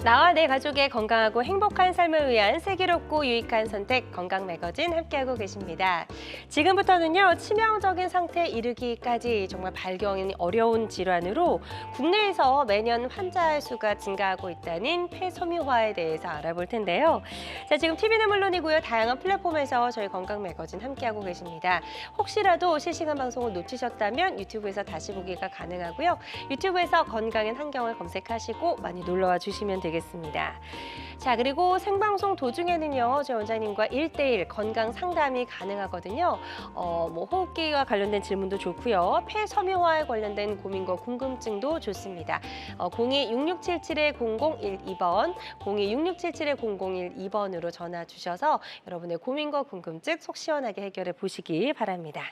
나와 내 가족의 건강하고 행복한 삶을 위한 슬기롭고 유익한 선택 건강 매거진 함께하고 계십니다. 지금부터는요, 치명적인 상태에 이르기까지 정말 발견이 어려운 질환으로 국내에서 매년 환자 수가 증가하고 있다는 폐섬유화에 대해서 알아볼 텐데요. 자, 지금 TV는 물론이고요, 다양한 플랫폼에서 저희 건강 매거진 함께하고 계십니다. 혹시라도 실시간 방송을 놓치셨다면 유튜브에서 다시 보기가 가능하고요. 유튜브에서 건강한 환경을 검색하시고 많이 놀러와 주시면 되겠습니다. 자, 그리고 생방송 도중에는요, 저희 원장님과 1대1 건강 상담이 가능하거든요. 호흡기와 관련된 질문도 좋고요. 폐섬유화에 관련된 고민과 궁금증도 좋습니다. 02-6677-0012번, 02-6677-0012번으로 전화 주셔서 여러분의 고민과 궁금증 속 시원하게 해결해 보시기 바랍니다.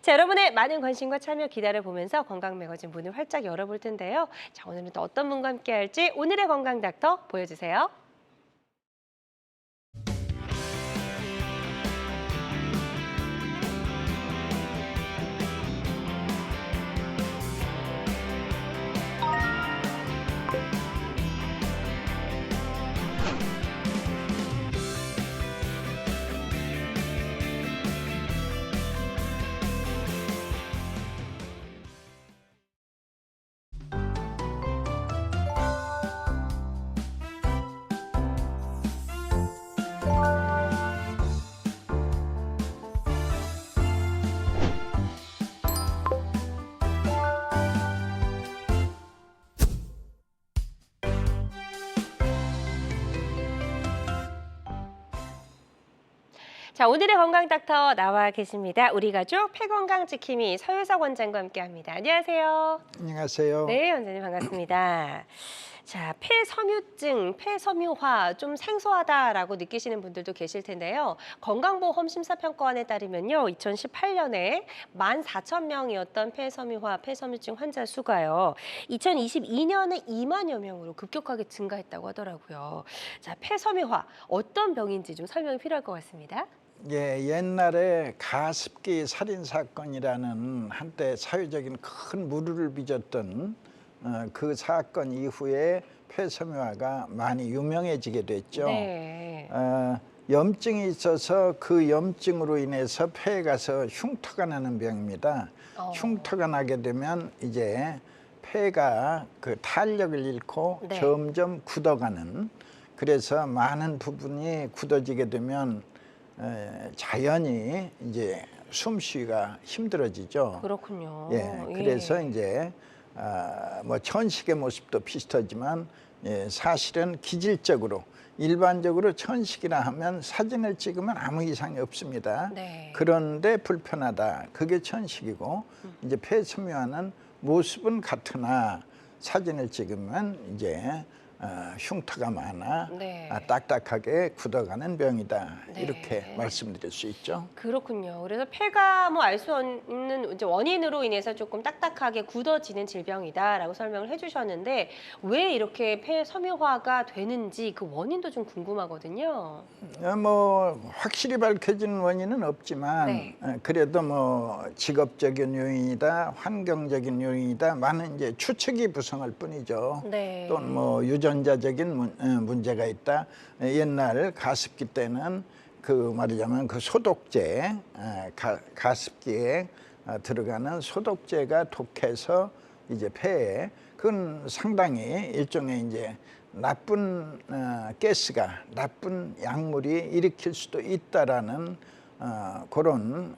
자, 여러분의 많은 관심과 참여 기다려보면서 건강 매거진 문을 활짝 열어볼 텐데요. 자, 오늘은 또 어떤 분과 함께 할지 오늘의 건강 닥터 보여주세요. 자, 오늘의 건강 닥터 나와 계십니다. 우리 가족 폐건강 지킴이 서유석 원장과 함께합니다. 안녕하세요. 안녕하세요. 네, 원장님 반갑습니다. 자, 폐섬유증, 폐섬유화 좀 생소하다라고 느끼시는 분들도 계실 텐데요. 건강보험 심사평가원에 따르면요, 2018년에 14,000명이었던 폐섬유화, 폐섬유증 환자 수가요, 2022년에 2만여 명으로 급격하게 증가했다고 하더라고요. 자, 폐섬유화 어떤 병인지 좀 설명이 필요할 것 같습니다. 예, 옛날에 가습기 살인 사건이라는 한때 사회적인 큰 물을 빚었던 그 사건 이후에 폐섬유화가 많이 유명해지게 됐죠. 네. 염증이 있어서 그 염증으로 인해서 폐에 가서 흉터가 나는 병입니다. 흉터가 나게 되면 이제 폐가 그 탄력을 잃고 네. 점점 굳어가는, 그래서 많은 부분이 굳어지게 되면 자연히 이제 숨쉬기가 힘들어지죠. 그렇군요. 예, 그래서 이제 뭐 천식의 모습도 비슷하지만, 사실은 기질적으로 일반적으로 천식이라 하면 사진을 찍으면 아무 이상이 없습니다. 네. 그런데 불편하다, 그게 천식이고, 이제 폐섬유화는 모습은 같으나 사진을 찍으면 이제 흉터가 많아 네. 딱딱하게 굳어가는 병이다. 네. 이렇게 말씀드릴 수 있죠. 그렇군요. 그래서 폐가 뭐 알 수 없는 이제 원인으로 인해서 조금 딱딱하게 굳어지는 질병이다라고 설명을 해주셨는데, 왜 이렇게 폐섬유화가 되는지 그 원인도 좀 궁금하거든요. 뭐 확실히 밝혀진 원인은 없지만, 네. 그래도 뭐 직업적인 요인이다, 환경적인 요인이다, 많은 이제 추측이 부성할 뿐이죠. 네. 또는 뭐 유전자적인 문제가 있다. 옛날 가습기 때는 그 말하자면 그 소독제, 가습기에 들어가는 소독제가 독해서 이제 폐에, 그건 상당히 일종의 이제 나쁜 가스가, 나쁜 약물이 일으킬 수도 있다라는 그런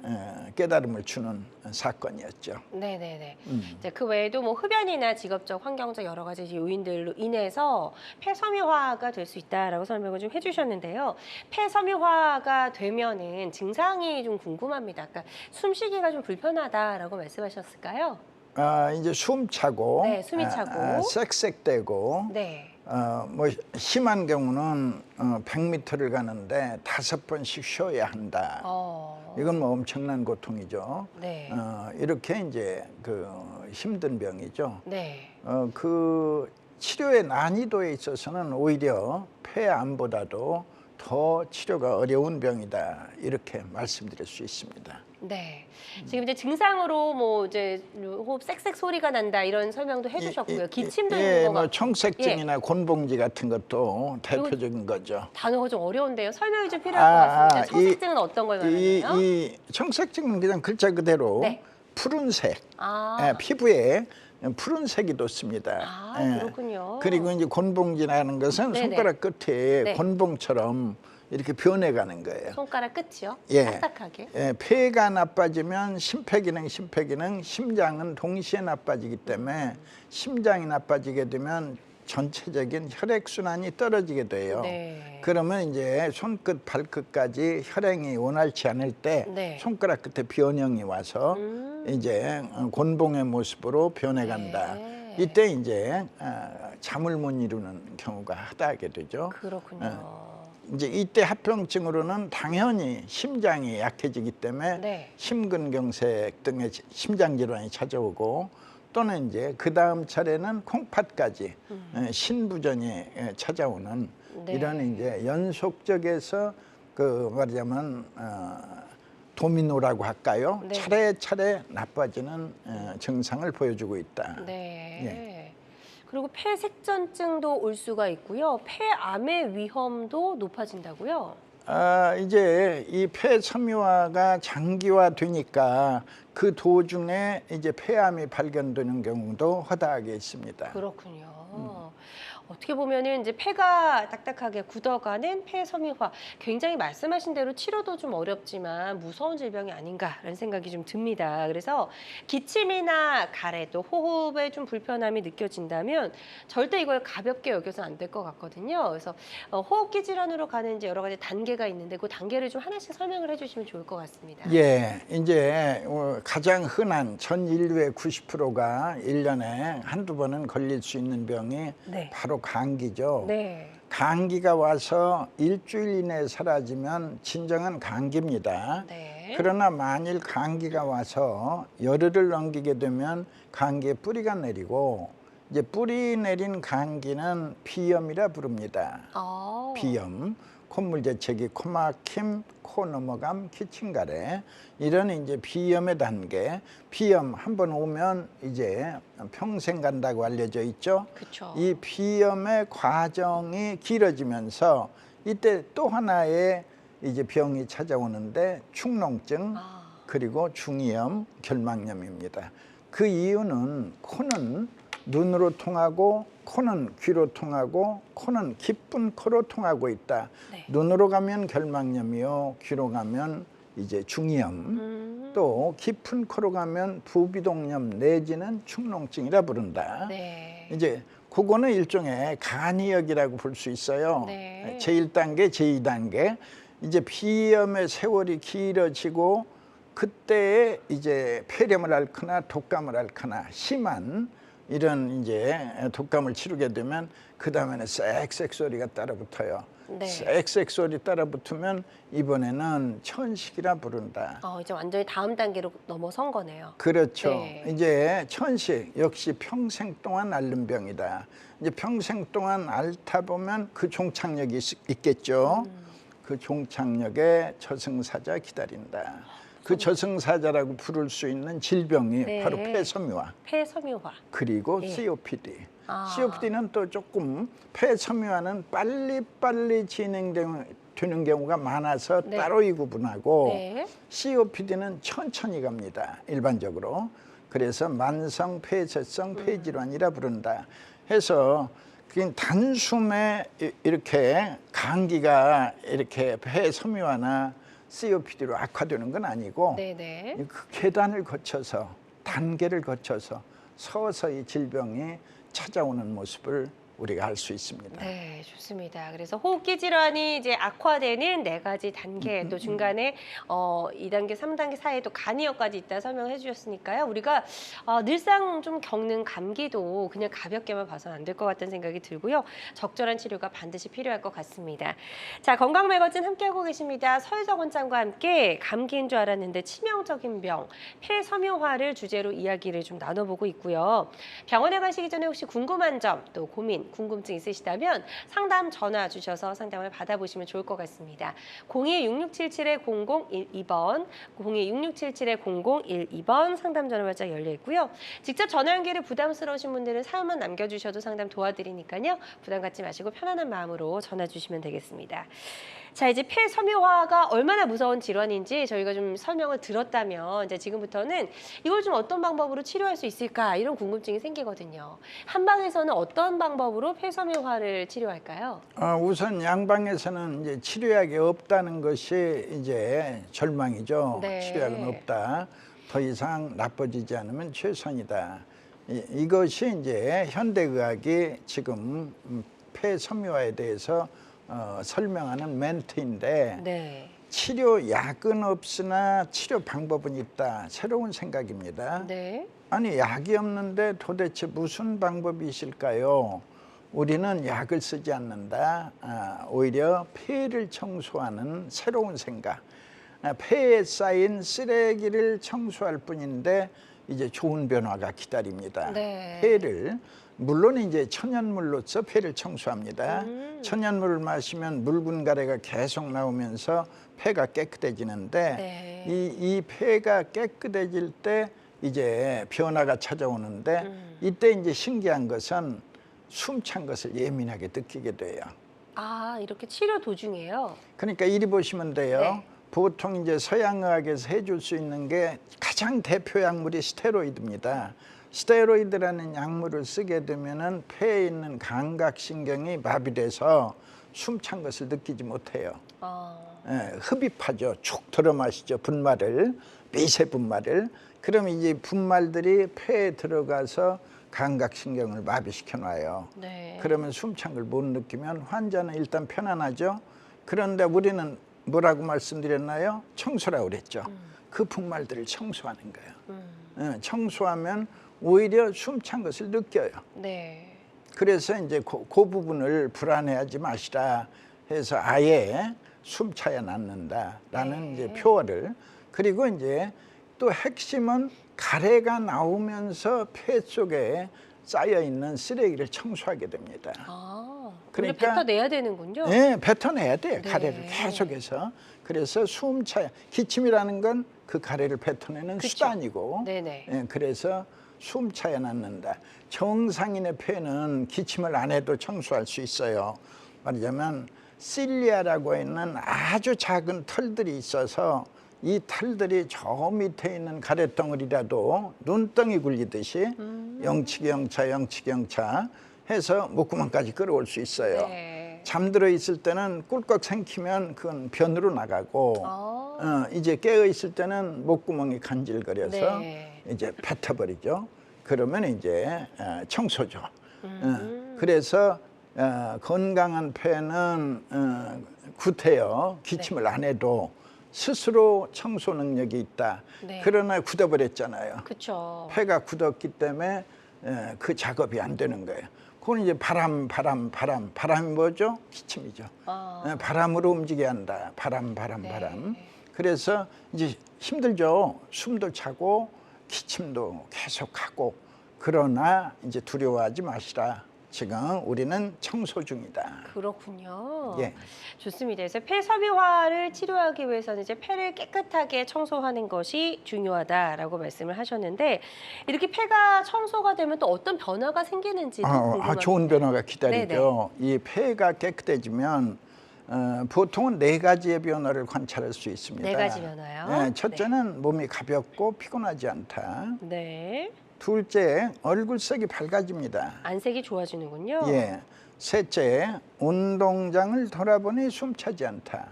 깨달음을 주는 사건이었죠. 네네네. 이제 그 외에도 뭐 흡연이나 직업적, 환경적 여러 가지 요인들로 인해서 폐섬유화가 될 수 있다라고 설명을 좀 해주셨는데요. 폐섬유화가 되면은 증상이 좀 궁금합니다. 아까 숨쉬기가 좀 불편하다라고 말씀하셨을까요? 이제 숨 차고, 네, 숨이 차고. 쌕쌕대고, 네. 뭐 심한 경우는 100m를 가는데 5번씩 쉬어야 한다. 이건 뭐 엄청난 고통이죠. 네. 이렇게 이제 그 힘든 병이죠. 네. 그 치료의 난이도에 있어서는 오히려 폐암보다도 더 치료가 어려운 병이다 이렇게 말씀드릴 수 있습니다. 네. 지금 이제 증상으로 뭐 이제 호흡 쌕쌕 소리가 난다 이런 설명도 해주셨고요. 기침도 있는 것 뭐 같고. 청색증이나 곤봉지 같은 것도 대표적인 거죠. 단어가 좀 어려운데요. 설명이 좀 필요할 것 같습니다. 청색증은 어떤 걸 말하나요? 이 청색증은 그냥 글자 그대로 네. 푸른색, 아, 피부에 푸른색이 돋습니다. 그렇군요. 그리고 이제 곤봉지라는 것은 네네. 손가락 끝에 네. 곤봉처럼 이렇게 변해가는 거예요. 손가락 끝이요? 예. 딱딱하게. 폐가 나빠지면 심폐기능, 심장은 동시에 나빠지기 때문에 심장이 나빠지게 되면 전체적인 혈액순환이 떨어지게 돼요. 네. 그러면 이제 손끝, 발끝까지 혈행이 원활치 않을 때 네. 손가락 끝에 변형이 와서 이제 곤봉의 모습으로 변해간다. 네. 이때 이제 잠을 못 이루는 경우가 허다하게 되죠. 그렇군요. 이제 이때 합병증으로는 당연히 심장이 약해지기 때문에 네. 심근경색 등의 심장 질환이 찾아오고 또는 이제 그 다음 차례는 콩팥까지 신부전이 찾아오는 네. 이런 이제 연속적에서 그 말하자면 도미노라고 할까요? 네. 차례차례 나빠지는 증상을 보여주고 있다. 네. 그리고 폐색전증도 올 수가 있고요. 폐암의 위험도 높아진다고요? 이제 이 폐섬유화가 장기화되니까 그 도중에 이제 폐암이 발견되는 경우도 허다하게 있습니다. 그렇군요. 어떻게 보면은 이제 폐가 딱딱하게 굳어가는 폐섬유화, 굉장히 말씀하신 대로 치료도 좀 어렵지만 무서운 질병이 아닌가라는 생각이 좀 듭니다. 그래서 기침이나 가래 또 호흡에 좀 불편함이 느껴진다면 절대 이걸 가볍게 여겨서 안 될 것 같거든요. 그래서 호흡기 질환으로 가는 이제 여러 가지 단계가 있는데 그 단계를 좀 하나씩 설명을 해주시면 좋을 것 같습니다. 예, 이제 가장 흔한 전 인류의 90%가 1년에 한두 번은 걸릴 수 있는 병이 네. 바로 감기죠. 네. 감기가 와서 일주일 이내에 사라지면 진정한 감기입니다. 네. 그러나 만일 감기가 와서 열흘을 넘기게 되면 감기에 뿌리가 내리고 이제 뿌리 내린 감기는 비염이라 부릅니다. 비염, 콧물 재채기, 코막힘, 코 넘어감, 기침가래 이런 이제 비염의 단계. 비염 한 번 오면 이제 평생 간다고 알려져 있죠. 그쵸. 이 비염의 과정이 길어지면서 이때 또 하나의 이제 병이 찾아오는데 축농증 그리고 중이염, 결막염입니다. 그 이유는 코는 눈으로 통하고 코는 귀로 통하고 코는 깊은 코로 통하고 있다. 네. 눈으로 가면 결막염이요, 귀로 가면 이제 중이염, 또 깊은 코로 가면 부비동염 내지는 축농증이라 부른다. 네. 이제 그거는 일종의 간이역이라고 볼 수 있어요. 네. 제1단계, 제2단계. 이제 비염의 세월이 길어지고 그때에 이제 폐렴을 앓거나 독감을 앓거나 심한 이런 이제 독감을 치르게 되면 그 다음에는 쌕쌕 소리가 따라붙어요. 네. 쌕쌕 소리 따라붙으면 이번에는 천식이라 부른다. 이제 완전히 다음 단계로 넘어선 거네요. 그렇죠. 네. 이제 천식 역시 평생 동안 앓는 병이다. 이제 평생 동안 앓다 보면 그 종착역이 있겠죠. 그 종착역에 저승사자 기다린다. 그 저승사자라고 부를 수 있는 질병이 네. 바로 폐섬유화. 폐섬유화. 그리고 예. COPD. 아. COPD는 또 조금 폐섬유화는 빨리빨리 진행되는 경우가 많아서 네. 따로 구분하고 네. COPD는 천천히 갑니다. 일반적으로. 그래서 만성 폐쇄성 폐질환이라 부른다. 해서 그냥 단숨에 이렇게 감기가 이렇게 폐섬유화나 COPD로 악화되는 건 아니고 네네. 그 계단을 거쳐서 단계를 거쳐서 서서히 질병이 찾아오는 모습을 우리가 알 수 있습니다. 네, 좋습니다. 그래서 호흡기 질환이 이제 악화되는 4가지 단계, 또 중간에 2단계, 3단계 사이에 또 간이역까지 있다 설명해 주셨으니까요. 우리가 늘상 좀 겪는 감기도 그냥 가볍게만 봐서는 안 될 것 같다는 생각이 들고요. 적절한 치료가 반드시 필요할 것 같습니다. 자, 건강 매거진 함께하고 계십니다. 서유석 원장과 함께 감기인 줄 알았는데 치명적인 병, 폐섬유화를 주제로 이야기를 좀 나눠보고 있고요. 병원에 가시기 전에 혹시 궁금한 점, 또 고민, 궁금증 있으시다면 상담 전화 주셔서 상담을 받아보시면 좋을 것 같습니다. 02-6677-0012번, 02-6677-0012번 상담 전화 발짝 열려 있고요. 직접 전화 연결이 부담스러우신 분들은 사연만 남겨주셔도 상담 도와드리니까요. 부담 갖지 마시고 편안한 마음으로 전화 주시면 되겠습니다. 자, 이제 폐섬유화가 얼마나 무서운 질환인지 저희가 좀 설명을 들었다면 이제 지금부터는 이걸 좀 어떤 방법으로 치료할 수 있을까 이런 궁금증이 생기거든요. 한방에서는 어떤 방법으로 폐섬유화를 치료할까요? 우선 양방에서는 이제 치료약이 없다는 것이 이제 절망이죠. 네. 치료약은 없다. 더 이상 나빠지지 않으면 최선이다. 이것이 이제 현대의학이 지금 폐섬유화에 대해서 설명하는 멘트인데 네. 치료약은 없으나 치료 방법은 있다. 새로운 생각입니다. 네. 아니 약이 없는데 도대체 무슨 방법이 있을까요? 우리는 약을 쓰지 않는다. 오히려 폐를 청소하는 새로운 생각. 폐에 쌓인 쓰레기를 청소할 뿐인데 이제 좋은 변화가 기다립니다. 네. 폐를 물론 이제 천연물로서 폐를 청소합니다. 천연물을 마시면 묽은 가래가 계속 나오면서 폐가 깨끗해지는데 네. 이 폐가 깨끗해질 때 이제 변화가 찾아오는데 이때 이제 신기한 것은 숨찬 것을 예민하게 느끼게 돼요. 아, 이렇게 치료 도중에요? 그러니까 이리 보시면 돼요. 네. 보통 이제 서양의학에서 해줄 수 있는 게 가장 대표 약물이 스테로이드입니다. 스테로이드라는 약물을 쓰게 되면은 폐에 있는 감각신경이 마비돼서 숨찬 것을 느끼지 못해요. 흡입하죠. 쭉 들어 마시죠. 분말을, 미세 분말을. 그럼 이제 분말들이 폐에 들어가서 감각신경을 마비시켜 놔요. 네. 그러면 숨찬 걸 못 느끼면 환자는 일단 편안하죠. 그런데 우리는 뭐라고 말씀드렸나요? 청소라고 그랬죠. 그 분말들을 청소하는 거예요. 청소하면 오히려 숨찬 것을 느껴요. 네. 그래서 이제 그 부분을 불안해하지 마시라 해서 아예 숨차야 낫는다라는 네. 이제 표어를. 그리고 이제 또 핵심은 가래가 나오면서 폐 속에 쌓여 있는 쓰레기를 청소하게 됩니다. 그러니까 뱉어내야 되는군요. 네, 뱉어내야 돼요. 네. 가래를 계속해서. 그래서 숨차야. 기침이라는 건 그 가래를 뱉어내는 그쵸. 수단이고. 네네. 예, 그래서 숨차야 낫는다. 정상인의 폐는 기침을 안 해도 청소할 수 있어요. 말하자면 실리아라고 있는 아주 작은 털들이 있어서 이 털들이 저 밑에 있는 가래덩어리라도 눈덩이 굴리듯이 영치기 영차 영치기 영차 해서 목구멍까지 끌어올 수 있어요. 네. 잠들어 있을 때는 꿀꺽 생기면 그건 변으로 나가고 이제 깨어 있을 때는 목구멍이 간질거려서 네. 이제 뱉어버리죠. 그러면 이제 청소죠. 그래서 건강한 폐는 굳어요. 기침을 안 해도 스스로 청소 능력이 있다. 네. 그러나 굳어버렸잖아요. 그렇죠. 폐가 굳었기 때문에 그 작업이 안 되는 거예요. 그건 이제 바람이 뭐죠? 기침이죠. 바람으로 움직여야 한다. 바람. 네. 그래서 이제 힘들죠. 숨도 차고 기침도 계속하고. 그러나 이제 두려워하지 마시라. 지금 우리는 청소 중이다. 그렇군요. 예. 좋습니다. 그래서 폐섬유화를 치료하기 위해서는 이제 폐를 깨끗하게 청소하는 것이 중요하다라고 말씀을 하셨는데 이렇게 폐가 청소가 되면 또 어떤 변화가 생기는지도 궁금합니다. 좋은 변화가 기다리죠. 이 폐가 깨끗해지면 보통은 4가지의 변화를 관찰할 수 있습니다. 4가지 변화요? 네, 첫째는 몸이 가볍고 피곤하지 않다. 네. 둘째, 얼굴색이 밝아집니다. 안색이 좋아지는군요. 예. 셋째, 운동장을 돌아보니 숨차지 않다.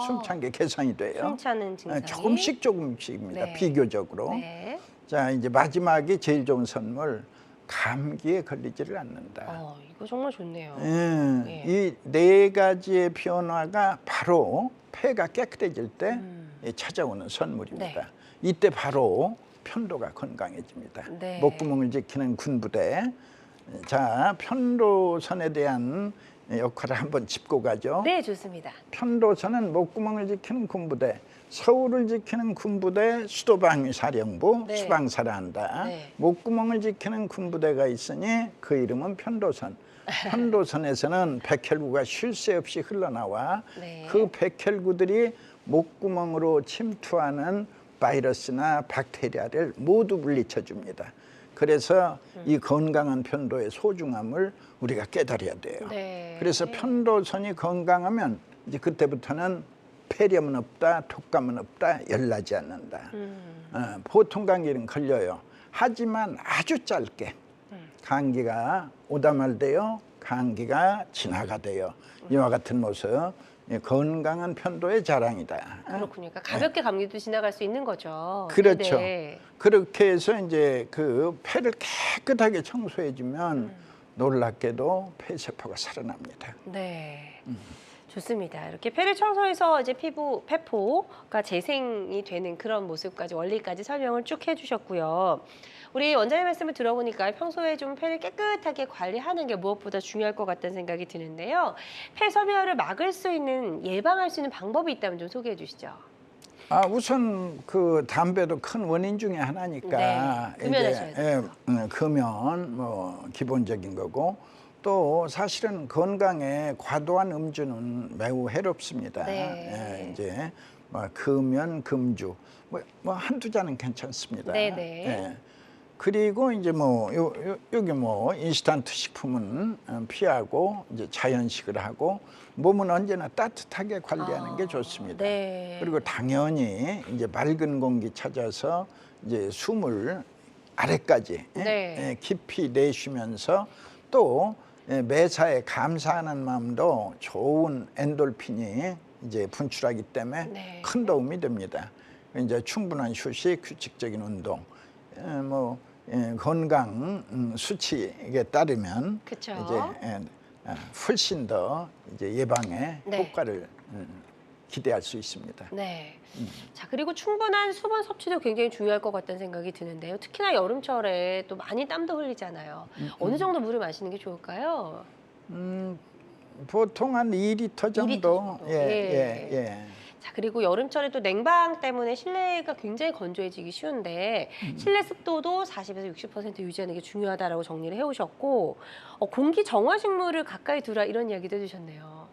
숨찬 게 개선이 돼요. 숨차는 증상이 조금씩입니다. 네. 비교적으로. 네. 자, 이제 마지막이 제일 좋은 선물. 감기에 걸리지를 않는다. 이거 정말 좋네요. 이 4가지의 변화가 바로 폐가 깨끗해질 때 찾아오는 선물입니다. 네. 이때 바로 편도가 건강해집니다. 네. 목구멍을 지키는 군부대. 자, 편도선에 대한 역할을 한번 짚고 가죠. 네, 좋습니다. 편도선은 목구멍을 지키는 군부대, 서울을 지키는 군부대, 수도방위사령부, 네. 수방사를 한다. 네. 목구멍을 지키는 군부대가 있으니 그 이름은 편도선. 편도선에서는 백혈구가 쉴 새 없이 흘러나와 네. 그 백혈구들이 목구멍으로 침투하는 바이러스나 박테리아를 모두 물리쳐 줍니다. 그래서 이 건강한 편도의 소중함을 우리가 깨달아야 돼요. 네. 그래서 편도선이 건강하면 이제 그때부터는 폐렴은 없다, 독감은 없다, 열나지 않는다. 보통 감기는 걸려요. 하지만 아주 짧게 감기가 오다 말대요, 감기가 지나가대요. 이와 같은 모습, 건강한 편도의 자랑이다. 그렇군요. 그러니까 가볍게 감기도 지나갈 수 있는 거죠. 그렇죠. 네네. 그렇게 해서 이제 그 폐를 깨끗하게 청소해주면 놀랍게도 폐세포가 살아납니다. 네. 좋습니다. 이렇게 폐를 청소해서 이제 폐포가 재생이 되는 그런 모습까지 원리까지 설명을 쭉 해주셨고요. 우리 원장님 말씀을 들어보니까 평소에 좀 폐를 깨끗하게 관리하는 게 무엇보다 중요할 것 같다는 생각이 드는데요. 폐 섬유화를 막을 수 있는, 예방할 수 있는 방법이 있다면 좀 소개해 주시죠. 우선 그 담배도 큰 원인 중에 하나니까 네, 금연하셔야 돼요. 금연 뭐 기본적인 거고, 또 사실은 건강에 과도한 음주는 매우 해롭습니다. 네. 이제 뭐 금연, 금주 뭐 한두 잔은 괜찮습니다. 네네. 그리고 이제 뭐 여기 뭐 인스턴트 식품은 피하고 이제 자연식을 하고, 몸은 언제나 따뜻하게 관리하는 게 좋습니다. 네. 그리고 당연히 이제 맑은 공기 찾아서 이제 숨을 아래까지 네. 깊이 내쉬면서 또 매사에 감사하는 마음도 좋은 엔돌핀이 이제 분출하기 때문에 네. 큰 도움이 됩니다. 이제 충분한 휴식, 규칙적인 운동, 건강 수칙에 따르면 그쵸. 이제 훨씬 더 이제 예방에 네. 효과를 기대할 수 있습니다. 네. 자, 그리고 충분한 수분 섭취도 굉장히 중요할 것 같다는 생각이 드는데요. 특히나 여름철에 또 많이 땀도 흘리잖아요. 어느 정도 물을 마시는 게 좋을까요? 보통 한 2리터 정도. 2리터 정도. 예. 자, 그리고 여름철에 또 냉방 때문에 실내가 굉장히 건조해지기 쉬운데 실내 습도도 40에서 60% 유지하는 게 중요하다라고 정리를 해오셨고, 공기 정화식물을 가까이 두라 이런 이야기도 해주셨네요.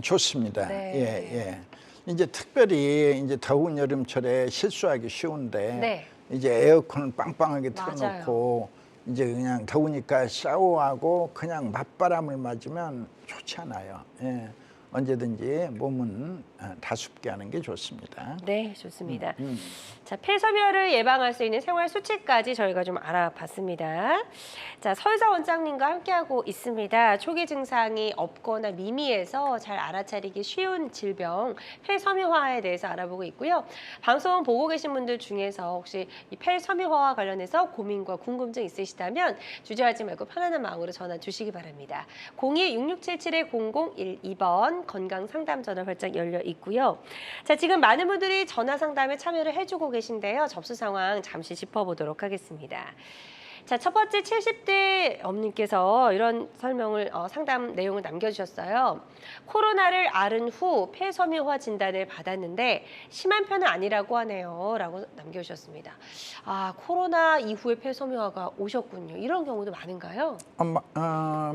좋습니다. 네. 이제 특별히 이제 더운 여름철에 실수하기 쉬운데 네. 이제 에어컨을 빵빵하게 맞아요. 틀어놓고 이제 그냥 더우니까 샤워하고 그냥 맞바람을 맞으면 좋지 않아요. 언제든지 몸은 다습게 하는 게 좋습니다. 네, 좋습니다. 자, 폐섬유화를 예방할 수 있는 생활 수칙까지 저희가 좀 알아봤습니다. 자, 서유사 원장님과 함께하고 있습니다. 초기 증상이 없거나 미미해서 잘 알아차리기 쉬운 질병 폐섬유화에 대해서 알아보고 있고요. 방송 보고 계신 분들 중에서 혹시 이 폐섬유화와 관련해서 고민과 궁금증 있으시다면 주저하지 말고 편안한 마음으로 전화 주시기 바랍니다. 02-6677-0012번 건강 상담 전화 활짝 열려 있고요. 자, 지금 많은 분들이 전화 상담에 참여를 해주고 계신데요. 접수 상황 잠시 짚어보도록 하겠습니다. 자, 첫 번째 70대 엄님께서 이런 설명을 상담 내용을 남겨주셨어요. 코로나를 앓은 후 폐섬유화 진단을 받았는데 심한 편은 아니라고 하네요. 라고 남겨주셨습니다. 아, 코로나 이후에 폐섬유화가 오셨군요. 이런 경우도 많은가요?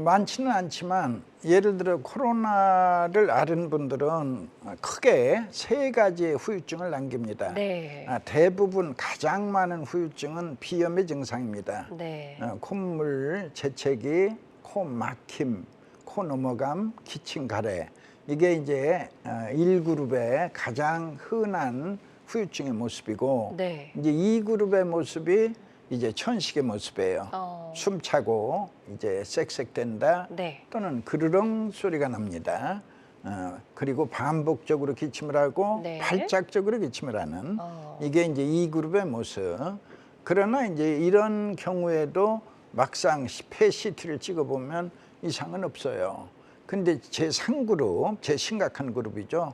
많지는 않지만 예를 들어 코로나를 앓은 분들은 크게 3가지의 후유증을 남깁니다. 네. 대부분 가장 많은 후유증은 비염의 증상입니다. 네. 콧물, 재채기, 코 막힘, 코 넘어감, 기침, 가래. 이게 이제 1그룹의 가장 흔한 후유증의 모습이고, 네. 이제 2그룹의 모습이 이제 천식의 모습이에요. 숨차고 이제 쌕쌕댄다. 네. 또는 그르렁 소리가 납니다. 그리고 반복적으로 기침을 하고 네. 발작적으로 기침을 하는 이게 이제 2그룹의 모습. 그러나 이제 이런 경우에도 막상 폐 CT를 찍어보면 이상은 없어요. 근데 제3그룹, 제일 심각한 그룹이죠.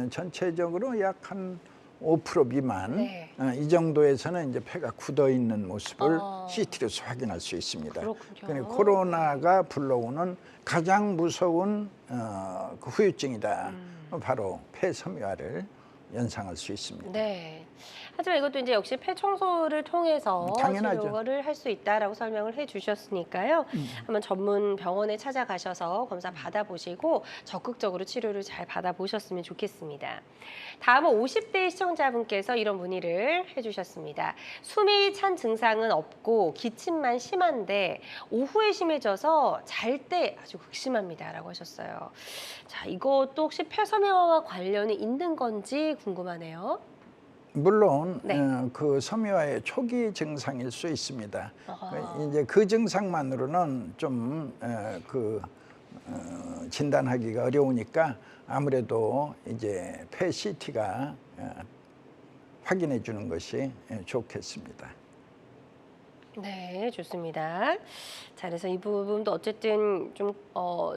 전체적으로 약 한 5% 미만, 네. 이 정도에서는 이제 폐가 굳어 있는 모습을 CT로서 확인할 수 있습니다. 그렇군요. 그러니까 코로나가 불러오는 가장 무서운 그 후유증이다. 바로 폐섬유화를 연상할 수 있습니다. 네. 하지만 이것도 이제 역시 폐 청소를 통해서 당연하죠. 치료를 할 수 있다라고 설명을 해주셨으니까요. 한번 전문 병원에 찾아가셔서 검사 받아보시고 적극적으로 치료를 잘 받아보셨으면 좋겠습니다. 다음은 50대 시청자분께서 이런 문의를 해주셨습니다. 숨이 찬 증상은 없고 기침만 심한데 오후에 심해져서 잘 때 아주 극심합니다라고 하셨어요. 자, 이것도 혹시 폐섬유화와 관련이 있는 건지 궁금하네요. 물론 네. 그 섬유화의 초기 증상일 수 있습니다. 아하. 이제 그 증상만으로는 좀 진단하기가 어려우니까 아무래도 이제 폐 CT가 확인해 주는 것이 좋겠습니다. 네, 좋습니다. 자, 그래서 이 부분도 어쨌든 좀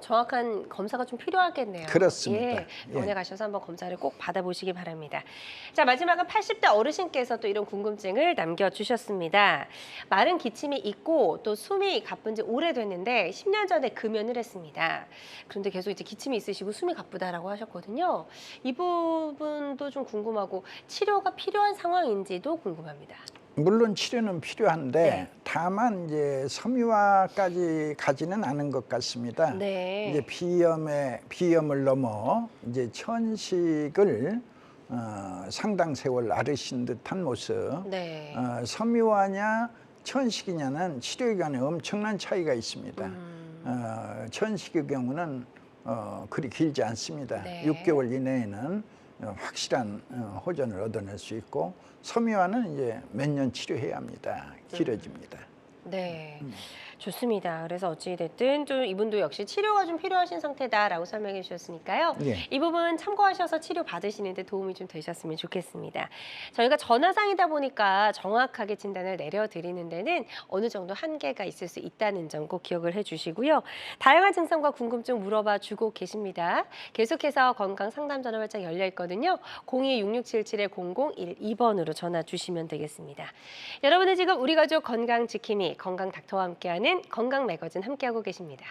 정확한 검사가 좀 필요하겠네요. 그렇습니다. 예, 병원에 가셔서 한번 검사를 꼭 받아보시기 바랍니다. 자, 마지막은 80대 어르신께서 또 이런 궁금증을 남겨주셨습니다. 마른 기침이 있고 또 숨이 가쁜 지 오래됐는데 10년 전에 금연을 했습니다. 그런데 계속 이제 기침이 있으시고 숨이 가쁘다라고 하셨거든요. 이 부분도 좀 궁금하고 치료가 필요한 상황인지도 궁금합니다. 물론 치료는 필요한데 네. 다만 이제 섬유화까지 가지는 않은 것 같습니다. 네. 이제 비염을 넘어 이제 천식을 상당 세월 앓으신 듯한 모습. 네. 섬유화냐 천식이냐는 치료 기간에 엄청난 차이가 있습니다. 천식의 경우는 그리 길지 않습니다. 네. 6개월 이내에는 확실한 호전을 얻어낼 수 있고 섬유화는 이제 몇 년 치료해야 합니다. 길어집니다. 네, 좋습니다. 그래서 어찌됐든 좀 이분도 역시 치료가 좀 필요하신 상태다라고 설명해 주셨으니까요. 예. 이 부분 참고하셔서 치료 받으시는데 도움이 좀 되셨으면 좋겠습니다. 저희가 전화상이다 보니까 정확하게 진단을 내려드리는 데는 어느 정도 한계가 있을 수 있다는 점 꼭 기억을 해주시고요. 다양한 증상과 궁금증 물어봐 주고 계십니다. 계속해서 건강 상담 전화 활짝 열려 있거든요. 02-6677-0012번으로 전화 주시면 되겠습니다. 여러분은 지금 우리 가족 건강 지킴이 건강 닥터와 함께하는 건강 매거진 함께하고 계십니다.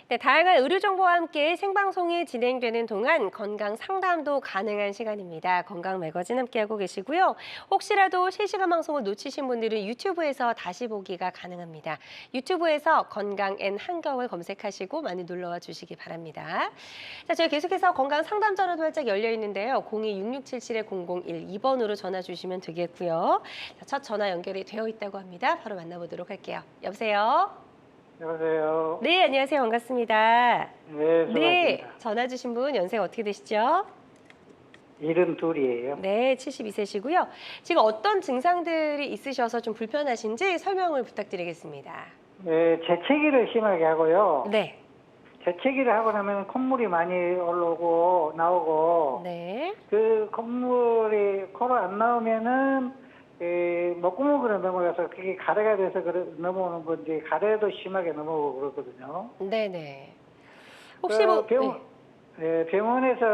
네, 다양한 의료 정보와 함께 생방송이 진행되는 동안 건강 상담도 가능한 시간입니다. 건강 매거진 함께하고 계시고요. 혹시라도 실시간 방송을 놓치신 분들은 유튜브에서 다시 보기가 가능합니다. 유튜브에서 건강 앤 한겨울 검색하시고 많이 놀러와 주시기 바랍니다. 자, 저희 계속해서 건강 상담 전화도 활짝 열려 있는데요. 02-6677-0012번으로 전화 주시면 되겠고요. 자, 첫 전화 연결이 되어 있다고 합니다. 바로 만나보도록 할게요. 여보세요? 여보세요. 네, 안녕하세요. 반갑습니다. 네, 수고하십니다. 네, 전화 주신 분 연세가 어떻게 되시죠? 72이에요. 네, 72세시고요. 지금 어떤 증상들이 있으셔서 좀 불편하신지 설명을 부탁드리겠습니다. 네, 재채기를 심하게 하고요. 네. 재채기를 하고 나면 콧물이 많이 올라오고 나오고 네. 그 콧물이 코로 안 나오면은 목구멍으로 넘어가서 그게 가래가 돼서 넘어오는 건지 가래도 심하게 넘어오고 그렇거든요. 네네. 혹시 뭐 병원에서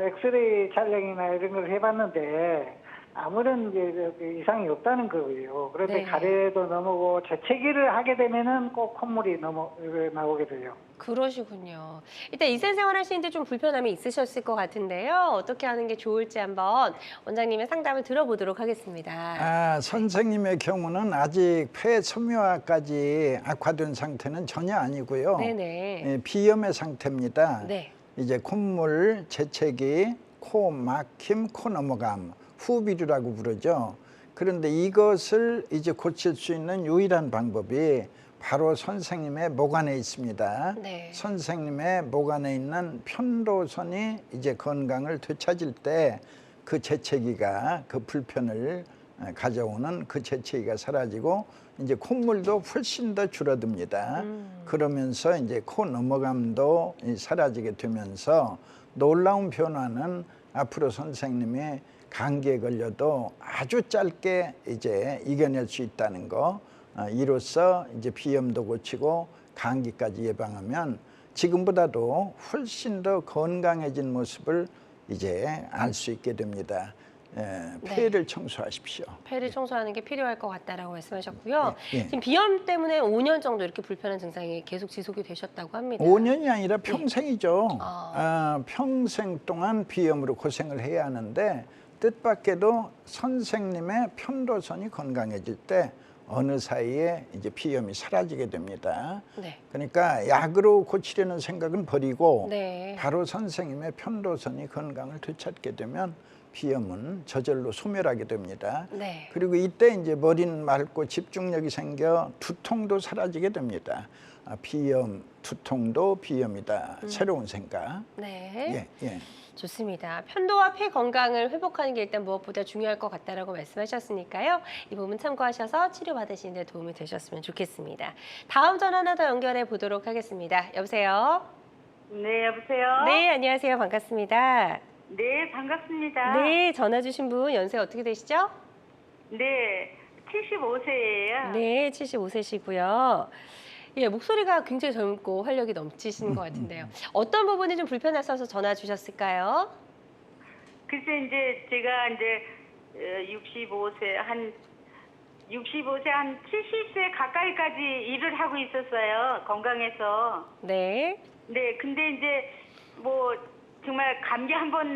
엑스레이 촬영이나 이런 걸 해봤는데 아무런 이상이 없다는 거고요. 그런데 네. 가래도 넘어오고 재채기를 하게 되면은 꼭 콧물이 나오게 돼요. 그러시군요. 일단 일상생활 하시는데 좀 불편함이 있으셨을 것 같은데요. 어떻게 하는 게 좋을지 한번 원장님의 상담을 들어보도록 하겠습니다. 선생님의 경우는 아직 폐 섬유화까지 악화된 상태는 전혀 아니고요. 네네. 비염의 상태입니다. 네. 이제 콧물, 재채기, 코 막힘, 코 넘어감, 후비류라고 부르죠. 그런데 이것을 이제 고칠 수 있는 유일한 방법이 바로 선생님의 목 안에 있습니다. 네. 선생님의 목 안에 있는 편도선이 이제 건강을 되찾을 때 그 재채기가 그 불편을 가져오는 그 재채기가 사라지고 이제 콧물도 훨씬 더 줄어듭니다. 그러면서 이제 코 넘어감도 사라지게 되면서 놀라운 변화는 앞으로 선생님이 감기에 걸려도 아주 짧게 이제 이겨낼 수 있다는 거. 이로써 이제 비염도 고치고 감기까지 예방하면 지금보다도 훨씬 더 건강해진 모습을 이제 알 수 있게 됩니다. 폐를 청소하십시오. 폐를 청소하는 게 필요할 것 같다라고 말씀하셨고요. 예, 예. 지금 비염 때문에 5년 정도 이렇게 불편한 증상이 계속 지속이 되셨다고 합니다. 5년이 아니라 평생이죠. 아. 평생 동안 비염으로 고생을 해야 하는데 뜻밖에도 선생님의 편도선이 건강해질 때 어느 사이에 이제 비염이 사라지게 됩니다. 네. 그러니까 약으로 고치려는 생각은 버리고 네. 바로 선생님의 편도선이 건강을 되찾게 되면 비염은 저절로 소멸하게 됩니다. 네. 그리고 이때 이제 머리는 맑고 집중력이 생겨 두통도 사라지게 됩니다. 비염, 두통도 비염이다. 새로운 생각. 네. 예, 예. 좋습니다. 편도와 폐 건강을 회복하는 게 일단 무엇보다 중요할 것 같다라고 말씀하셨으니까요. 이 부분 참고하셔서 치료받으시는 데 도움이 되셨으면 좋겠습니다. 다음 전화 하나 더 연결해 보도록 하겠습니다. 여보세요? 네, 여보세요? 네, 안녕하세요. 반갑습니다. 네, 반갑습니다. 네, 전화 주신 분 연세 어떻게 되시죠? 네, 75세예요. 네, 75세시고요. 예, 목소리가 굉장히 젊고 활력이 넘치시는 것 같은데요. 어떤 부분이 좀 불편하셔서 전화 주셨을까요? 글쎄, 이제 제가 이제 65세, 한 70세 가까이까지 일을 하고 있었어요. 건강해서. 네. 네, 근데 이제 뭐 정말 감기 한 번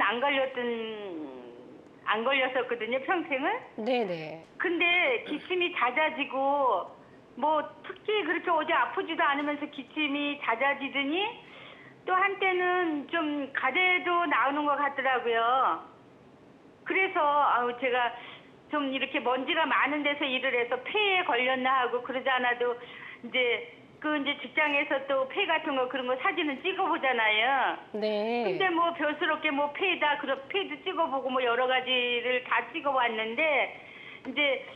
안 걸렸었거든요, 평생을. 네네. 근데 기침이 잦아지고 뭐 특히 그렇게 어디 아프지도 않으면서 기침이 잦아지더니 또 한때는 좀 가래도 나오는 것 같더라고요. 그래서 제가 좀 이렇게 먼지가 많은 데서 일을 해서 폐에 걸렸나 하고 그러지 않아도 이제 직장에서 또 폐 같은 거 그런 거 사진은 찍어보잖아요. 네. 근데 뭐 별스럽게 뭐 폐도 찍어보고 뭐 여러 가지를 다 찍어봤는데 이제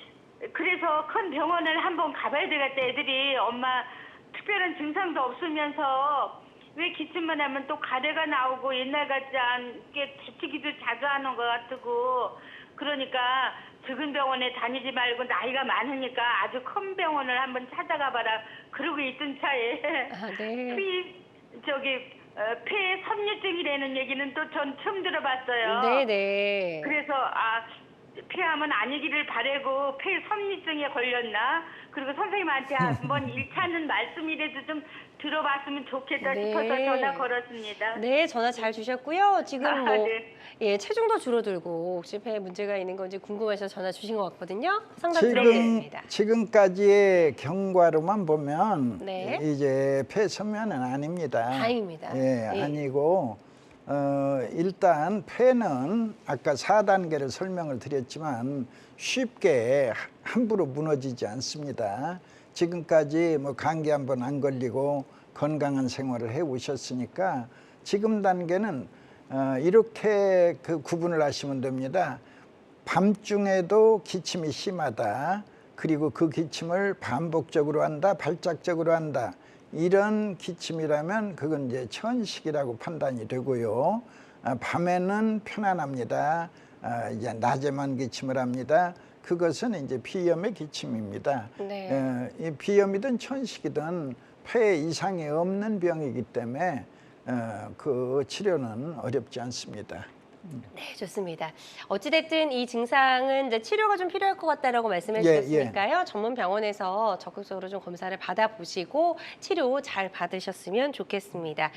그래서 큰 병원을 한번 가봐야 되겠다. 애들이 엄마 특별한 증상도 없으면서 왜 기침만 하면 또 가래가 나오고 옛날 같지 않게 기침기도 자주 하는 것 같고 그러니까 작은 병원에 다니지 말고 나이가 많으니까 아주 큰 병원을 한번 찾아가 봐라. 그러고 있던 차에 아, 네. 폐 섬유증이라는 얘기는 또 전 처음 들어봤어요. 네네. 그래서 폐암은 아니기를 바라고 폐 섬유증에 걸렸나? 그리고 선생님한테 한번 1차는 말씀이라도 좀 들어봤으면 좋겠다 네. 싶어서 전화 걸었습니다. 네, 전화 잘 주셨고요. 지금 뭐 네. 예, 체중도 줄어들고 혹시 폐에 문제가 있는 건지 궁금해서 전화 주신 것 같거든요. 상담 드리겠습니다. 지금까지의 경과로만 보면 네. 이제 폐섬유는 아닙니다. 다행입니다. 예, 예. 아니고 일단 폐는 아까 4단계를 설명을 드렸지만 쉽게 함부로 무너지지 않습니다. 지금까지 뭐 감기 한 번 안 걸리고 건강한 생활을 해 오셨으니까 지금 단계는 이렇게 그 구분을 하시면 됩니다. 밤중에도 기침이 심하다. 그리고 그 기침을 반복적으로 한다, 발작적으로 한다. 이런 기침이라면 그건 이제 천식이라고 판단이 되고요. 밤에는 편안합니다. 이제 낮에만 기침을 합니다. 그것은 이제 비염의 기침입니다. 네. 이 비염이든 천식이든 폐에 이상이 없는 병이기 때문에 그 치료는 어렵지 않습니다. 네, 좋습니다. 어찌됐든 이 증상은 이제 치료가 좀 필요할 것 같다라고 말씀해 예, 주셨으니까요. 전문 병원에서 적극적으로 좀 검사를 받아보시고 치료 잘 받으셨으면 좋겠습니다.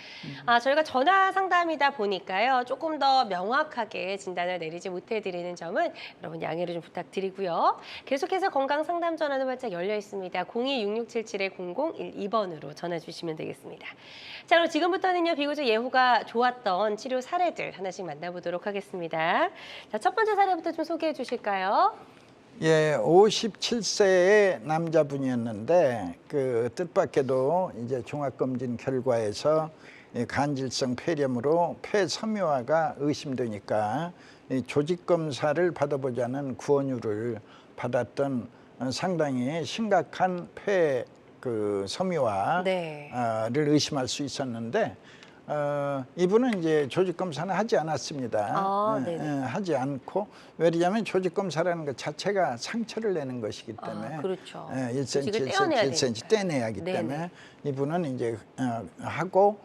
저희가 전화 상담이다 보니까요. 조금 더 명확하게 진단을 내리지 못해드리는 점은 여러분 양해를 좀 부탁드리고요. 계속해서 건강 상담 전화는 활짝 열려 있습니다. 02-667-0012번으로 전화 주시면 되겠습니다. 자, 그럼 지금부터는요. 비교적 예후가 좋았던 치료 사례들 하나씩 만나보도록 하겠습니다. 자, 첫 번째 사례부터 좀 소개해 주실까요? 예, 57세의 남자분이었는데 그 뜻밖에도 이제 종합검진 결과에서 이 간질성 폐렴으로 폐섬유화가 의심되니까 이 조직 검사를 받아보자는 구원유를 받았던 상당히 심각한 폐 그 섬유화를 네. 의심할 수 있었는데 이분은 이제 조직 검사는 하지 않았습니다. 아, 네네. 하지 않고 왜냐하면 조직 검사라는 것 자체가 상처를 내는 것이기 때문에 그렇죠. 1cm, 조직을 1cm, 떼어내야 1cm 떼내야 하기 네네. 때문에 이분은 이제 하고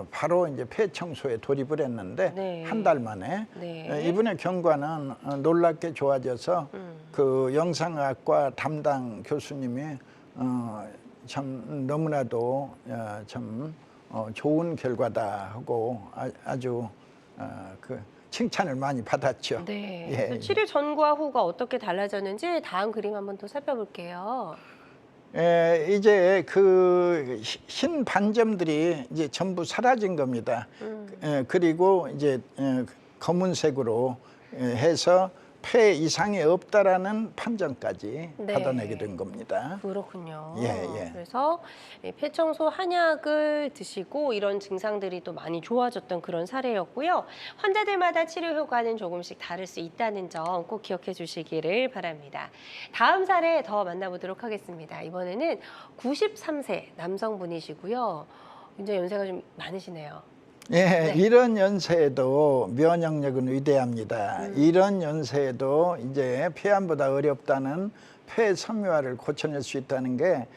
바로 이제 폐 청소에 돌입을 했는데 네. 한 달 만에 네. 이분의 경과는 놀랍게 좋아져서 그 영상의학과 담당 교수님이 참 너무나도 참 좋은 결과다 하고 아주 그 칭찬을 많이 받았죠. 네. 예, 그래서 치료 전과 후가 어떻게 달라졌는지 다음 그림 한번 더 살펴볼게요. 이제 그 흰 반점들이 이제 전부 사라진 겁니다. 그리고 이제 검은색으로 해서 폐 이상이 없다라는 판정까지 네. 받아내게 된 겁니다. 그렇군요. 예. 그래서 이 폐청소 한약을 드시고 이런 증상들이 또 많이 좋아졌던 그런 사례였고요. 환자들마다 치료 효과는 조금씩 다를 수 있다는 점 꼭 기억해 주시기를 바랍니다. 다음 사례 더 만나보도록 하겠습니다. 이번에는 93세 남성분이시고요. 굉장히 연세가 좀 많으시네요. 예, 이런 연세에도 면역력은 위대합니다. 이런 연세에도 이제 폐암보다 어렵다는 폐섬유화를 고쳐낼 수 있다는 게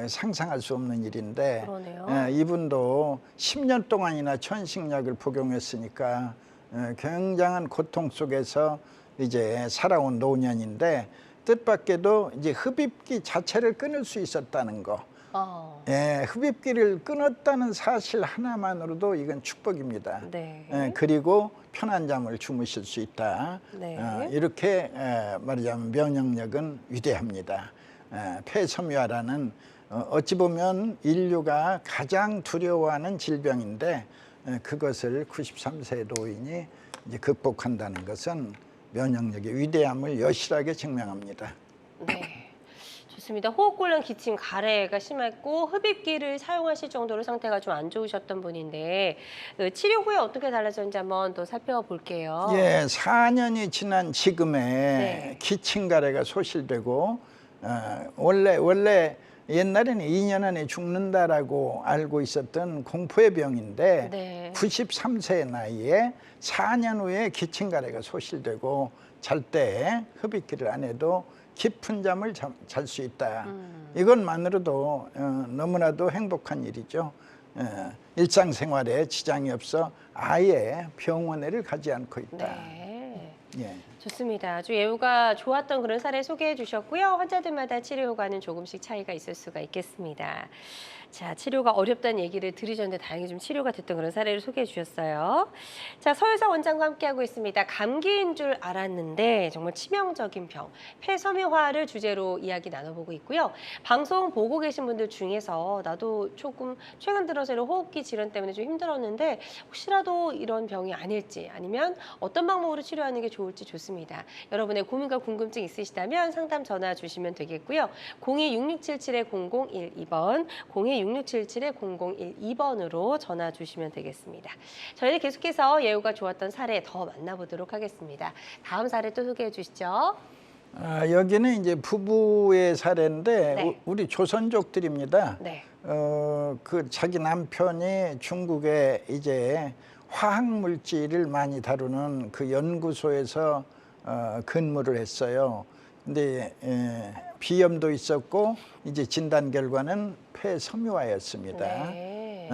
상상할 수 없는 일인데 그러네요. 이분도 10년 동안이나 천식약을 복용했으니까 굉장한 고통 속에서 이제 살아온 노년인데 뜻밖에도 이제 흡입기 자체를 끊을 수 있었다는 거. 흡입기를 끊었다는 사실 하나만으로도 이건 축복입니다. 네. 그리고 편한 잠을 주무실 수 있다. 네. 이렇게 말하자면 면역력은 위대합니다. 폐섬유화라는 어찌 보면 인류가 가장 두려워하는 질병인데 그것을 93세 노인이 이제 극복한다는 것은 면역력의 위대함을 여실하게 증명합니다. 네. 좋습니다. 호흡곤란, 기침, 가래가 심했고 흡입기를 사용하실 정도로 상태가 좀 안 좋으셨던 분인데 치료 후에 어떻게 달라졌는지 한번 또 살펴볼게요. 예, 4년이 지난 지금에 네. 기침 가래가 소실되고 원래 옛날에는 2년 안에 죽는다라고 알고 있었던 공포의 병인데 네. 93세 나이에 4년 후에 기침 가래가 소실되고 잘 때 흡입기를 안 해도 깊은 잠을 잘 수 있다. 이것만으로도 너무나도 행복한 일이죠. 일상생활에 지장이 없어 아예 병원에를 가지 않고 있다. 네. 예. 좋습니다. 아주 예후가 좋았던 그런 사례 소개해 주셨고요. 환자들마다 치료 효과는 조금씩 차이가 있을 수가 있겠습니다. 자, 치료가 어렵다는 얘기를 들으셨는데 다행히 좀 치료가 됐던 그런 사례를 소개해 주셨어요. 자, 서유석 원장과 함께하고 있습니다. 감기인 줄 알았는데 정말 치명적인 병, 폐섬유화를 주제로 이야기 나눠보고 있고요. 방송 보고 계신 분들 중에서 나도 조금 최근 들어서 이런 호흡기 질환 때문에 좀 힘들었는데 혹시라도 이런 병이 아닐지 아니면 어떤 방법으로 치료하는 게 좋을지 좋습니다. 여러분의 고민과 궁금증 있으시다면 상담 전화 주시면 되겠고요. 02-6677-0012번, 02-6677-0012번으로 전화 주시면 되겠습니다. 저희는 계속해서 예후가 좋았던 사례 더 만나보도록 하겠습니다. 다음 사례 또 소개해 주시죠. 여기는 이제 부부의 사례인데 네. 우리 조선족들입니다. 네. 그 자기 남편이 중국에 이제 화학 물질을 많이 다루는 그 연구소에서 근무를 했어요. 근데 비염도 있었고 이제 진단 결과는 폐섬유화였습니다. 네.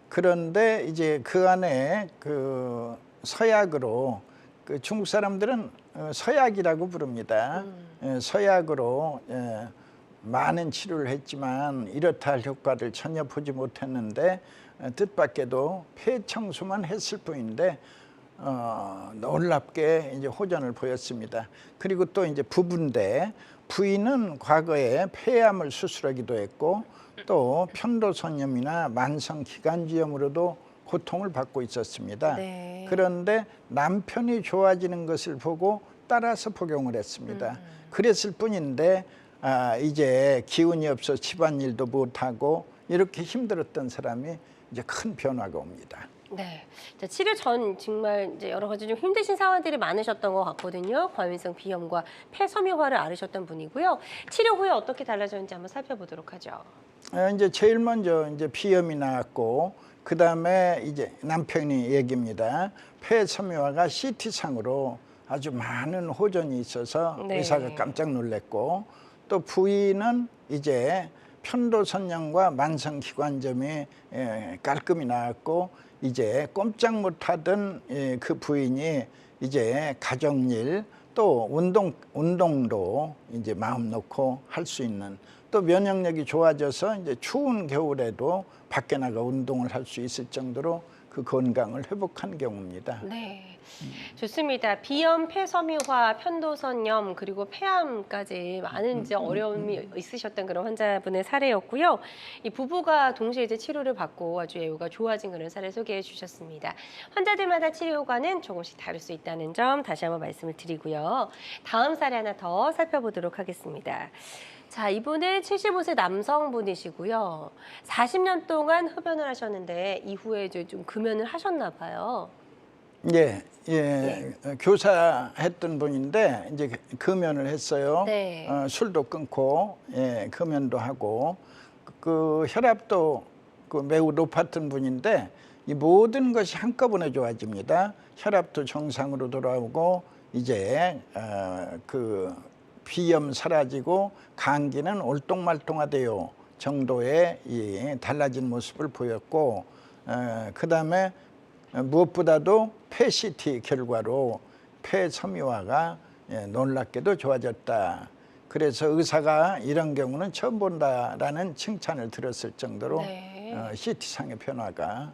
그런데 이제 그 안에 그 서약으로 그 중국 사람들은 서약이라고 부릅니다. 서약으로 많은 치료를 했지만 이렇다 할 효과를 전혀 보지 못했는데 뜻밖에도 폐 청소만 했을 뿐인데 놀랍게 이제 호전을 보였습니다. 그리고 또 이제 부부인데 부인은 과거에 폐암을 수술하기도 했고 또 편도선염이나 만성기관지염으로도 고통을 받고 있었습니다. 네. 그런데 남편이 좋아지는 것을 보고 따라서 복용을 했습니다. 그랬을 뿐인데 이제 기운이 없어 집안일도 못하고 이렇게 힘들었던 사람이 이제 큰 변화가 옵니다. 네. 자, 치료 전 정말 이제 여러 가지 좀 힘드신 상황들이 많으셨던 것 같거든요. 과민성 비염과 폐섬유화를 앓으셨던 분이고요. 치료 후에 어떻게 달라졌는지 한번 살펴보도록 하죠. 이제 제일 먼저 이제 비염이 나왔고 그 다음에 이제 남편이 얘기입니다. 폐섬유화가 CT상으로 아주 많은 호전이 있어서 네. 의사가 깜짝 놀랐고 또 부인은 이제 편도선염과 만성기관점이 깔끔히 나았고 이제 꼼짝 못하던 그 부인이 이제 가정일 또 운동도 이제 마음 놓고 할 수 있는 또 면역력이 좋아져서 이제 추운 겨울에도 밖에 나가 운동을 할 수 있을 정도로 그 건강을 회복한 경우입니다. 네. 좋습니다. 비염, 폐섬유화, 편도선염 그리고 폐암까지 많은 이제 어려움이 있으셨던 그런 환자분의 사례였고요. 이 부부가 동시에 이제 치료를 받고 아주 예후가 좋아진 그런 사례 소개해 주셨습니다. 환자들마다 치료 효과는 조금씩 다를 수 있다는 점 다시 한번 말씀을 드리고요. 다음 사례 하나 더 살펴보도록 하겠습니다. 자, 이분은 75세 남성분이시고요. 40년 동안 흡연을 하셨는데 이후에 이제 좀 금연을 하셨나 봐요. 예, 교사했던 분인데 이제 금연을 했어요. 네. 술도 끊고 금연도 하고 그 혈압도 그 매우 높았던 분인데 이 모든 것이 한꺼번에 좋아집니다. 혈압도 정상으로 돌아오고 이제 그 비염 사라지고 감기는 올똥말똥하대요 정도의 이 달라진 모습을 보였고 그 다음에 무엇보다도 폐CT 결과로 폐섬유화가 놀랍게도 좋아졌다. 그래서 의사가 이런 경우는 처음 본다라는 칭찬을 들었을 정도로 네. CT상의 변화가